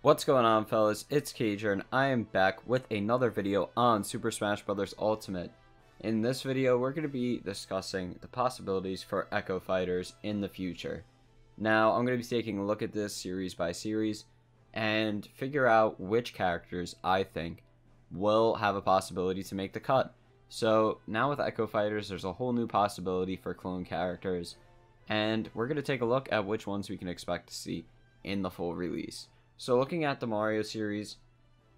What's going on, fellas? It's Cager and I am back with another video on Super Smash Bros. Ultimate. In this video, we're going to be discussing the possibilities for Echo Fighters in the future. Now, I'm going to be taking a look at this series by series and figure out which characters I think will have a possibility to make the cut. So, now with Echo Fighters, there's a whole new possibility for clone characters, and we're going to take a look at which ones we can expect to see in the full release. So looking at the Mario series,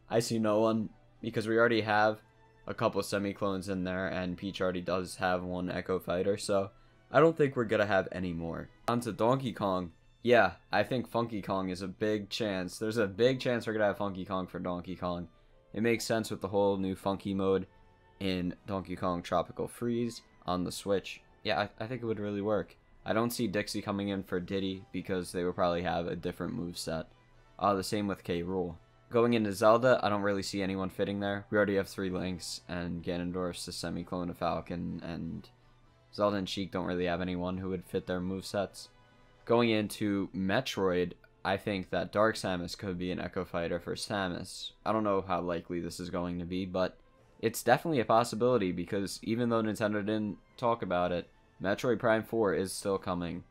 I see no one, because we already have a couple of semi-clones in there, and Peach already does have one Echo Fighter, so I don't think we're going to have any more. On to Donkey Kong. Yeah, I think Funky Kong is a big chance. There's a big chance we're going to have Funky Kong for Donkey Kong. It makes sense with the whole new Funky mode in Donkey Kong Tropical Freeze on the Switch. Yeah, I think it would really work. I don't see Dixie coming in for Diddy, because they would probably have a different moveset. The same with K. Rool. Going into Zelda, I don't really see anyone fitting there. We already have 3 Links, and Ganondorf's a semi-clone of Falcon, and Zelda and Sheik don't really have anyone who would fit their movesets. Going into Metroid, I think that Dark Samus could be an Echo Fighter for Samus. I don't know how likely this is going to be, but it's definitely a possibility, because even though Nintendo didn't talk about it, Metroid Prime 4 is still coming.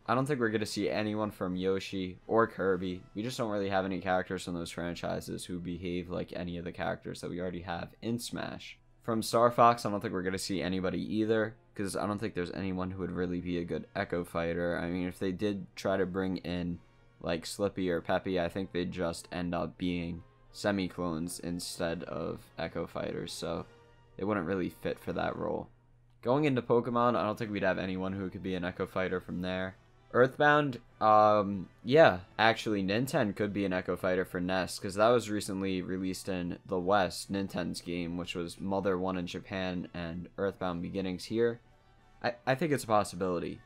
I don't think we're going to see anyone from Yoshi or Kirby. We just don't really have any characters from those franchises who behave like any of the characters that we already have in Smash. From Star Fox, I don't think we're going to see anybody either, because I don't think there's anyone who would really be a good Echo Fighter. I mean, if they did try to bring in like Slippy or Peppy, I think they'd just end up being semi-clones instead of Echo Fighters, so they wouldn't really fit for that role. Going into Pokemon, I don't think we'd have anyone who could be an Echo Fighter from there. Earthbound, yeah, actually Nintendo could be an Echo Fighter for NES, because that was recently released in the West, Nintendo's game, which was Mother 1 in Japan and Earthbound Beginnings here. I think it's a possibility.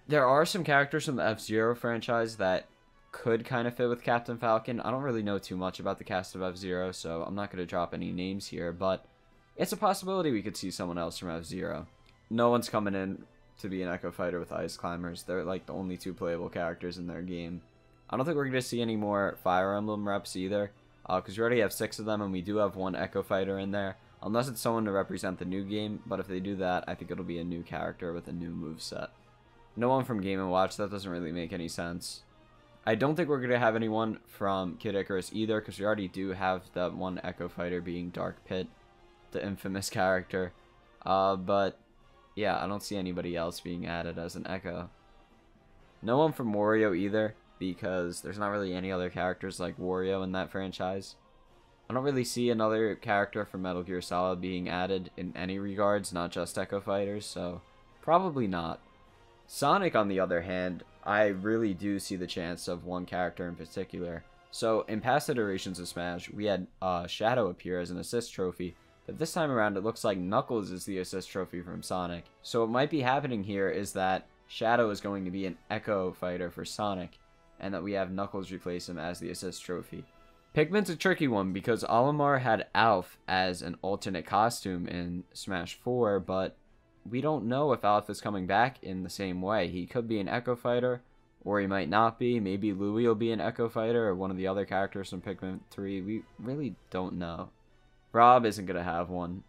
There are some characters from the F-Zero franchise that could kind of fit with Captain Falcon. I don't really know too much about the cast of F-Zero, so I'm not going to drop any names here, but it's a possibility we could see someone else from F-Zero. No one's coming in to be an Echo Fighter with Ice Climbers. They're like the only 2 playable characters in their game. I don't think we're going to see any more Fire Emblem reps either, because we already have 6 of them and we do have 1 Echo Fighter in there, unless it's someone to represent the new game, but if they do that, I think it'll be a new character with a new moveset. No one from Game & Watch, that doesn't really make any sense. I don't think we're going to have anyone from Kid Icarus either, because we already do have that 1 Echo Fighter being Dark Pit, the infamous character, but yeah, I don't see anybody else being added as an Echo. No one from Wario either, because there's not really any other characters like Wario in that franchise. I don't really see another character from Metal Gear Solid being added in any regards, not just Echo Fighters, so probably not. Sonic, on the other hand, I really do see the chance of 1 character in particular. So in past iterations of Smash, we had Shadow appear as an assist trophy, but this time around, it looks like Knuckles is the assist trophy from Sonic. So what might be happening here is that Shadow is going to be an Echo Fighter for Sonic, and that we have Knuckles replace him as the assist trophy. Pikmin's a tricky one, because Olimar had Alf as an alternate costume in Smash 4, but we don't know if Alf is coming back in the same way. He could be an Echo Fighter, or he might not be. Maybe Louie will be an Echo Fighter, or one of the other characters from Pikmin 3. We really don't know. Rob isn't going to have one.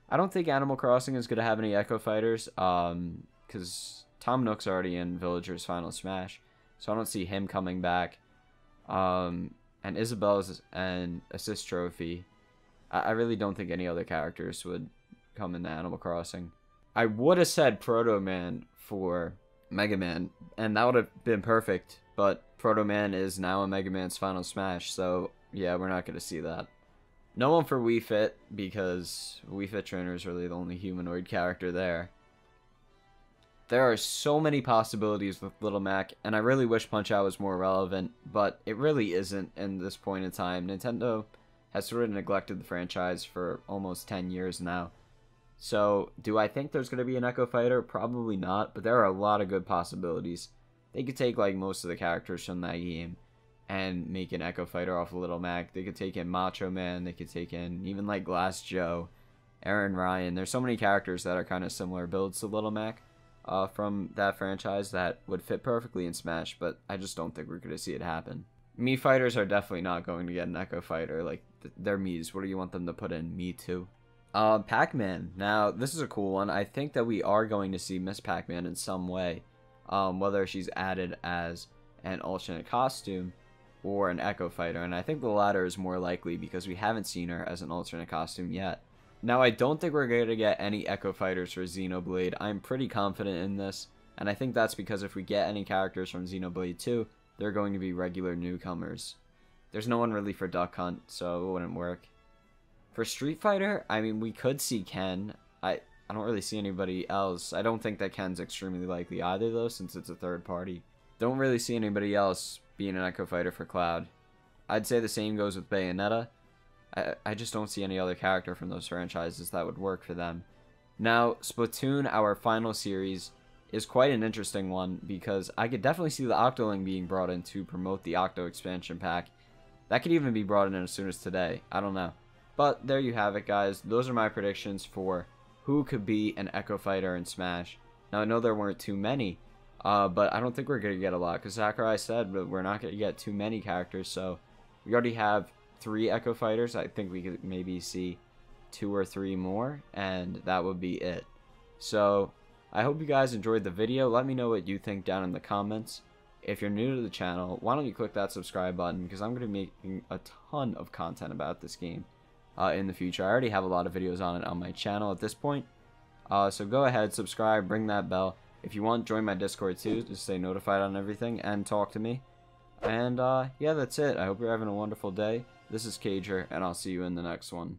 I don't think Animal Crossing is going to have any Echo Fighters, because Tom Nook's already in Villager's Final Smash, so I don't see him coming back. And Isabelle's an assist trophy. I really don't think any other characters would come into Animal Crossing. I would have said Proto Man for Mega Man, and that would have been perfect, but Proto Man is now in Mega Man's Final Smash, so yeah, we're not going to see that. No one for Wii Fit, because Wii Fit Trainer is really the only humanoid character there. There are so many possibilities with Little Mac, and I really wish Punch-Out was more relevant, but it really isn't in this point in time. Nintendo has sort of neglected the franchise for almost 10 years now. So, do I think there's going to be an Echo Fighter? Probably not, but there are a lot of good possibilities. They could take like most of the characters from that game and make an Echo Fighter off of Little Mac. They could take in Macho Man, they could take in even like Glass Joe, Aaron Ryan. There's so many characters that are kind of similar builds to Little Mac from that franchise that would fit perfectly in Smash, but I just don't think we're going to see it happen. Mii fighters are definitely not going to get an Echo Fighter. Like, they're Miis. What do you want them to put in? Me too. Pac-Man. Now, this is a cool one. I think that we are going to see Miss Pac-Man in some way. Whether she's added as an alternate costume or an Echo Fighter. And I think the latter is more likely because we haven't seen her as an alternate costume yet. Now, I don't think we're going to get any Echo Fighters for Xenoblade. I'm pretty confident in this. And I think that's because if we get any characters from Xenoblade 2, they're going to be regular newcomers. There's no one really for Duck Hunt, so it wouldn't work. For Street Fighter, I mean, we could see Ken. I don't really see anybody else. I don't think that Ken's extremely likely either, though, since it's a third party. Don't really see anybody else being an Echo Fighter for Cloud. I'd say the same goes with Bayonetta. I just don't see any other character from those franchises that would work for them. Now, Splatoon, our final series, is quite an interesting one because I could definitely see the Octoling being brought in to promote the Octo expansion pack. That could even be brought in as soon as today. I don't know. But there you have it, guys. Those are my predictions for who could be an Echo Fighter in Smash. Now, I know there weren't too many, but I don't think we're going to get a lot because Sakurai said we're not going to get too many characters. So we already have 3 Echo Fighters. I think we could maybe see 2 or 3 more, and that would be it. So I hope you guys enjoyed the video. Let me know what you think down in the comments. If you're new to the channel, why don't you click that subscribe button, because I'm going to be making a ton of content about this game in the future. I already have a lot of videos on it on my channel at this point. So go ahead, subscribe, ring that bell. If you want, join my Discord too, to stay notified on everything and talk to me. And yeah, that's it. I hope you're having a wonderful day. This is Cager, and I'll see you in the next one.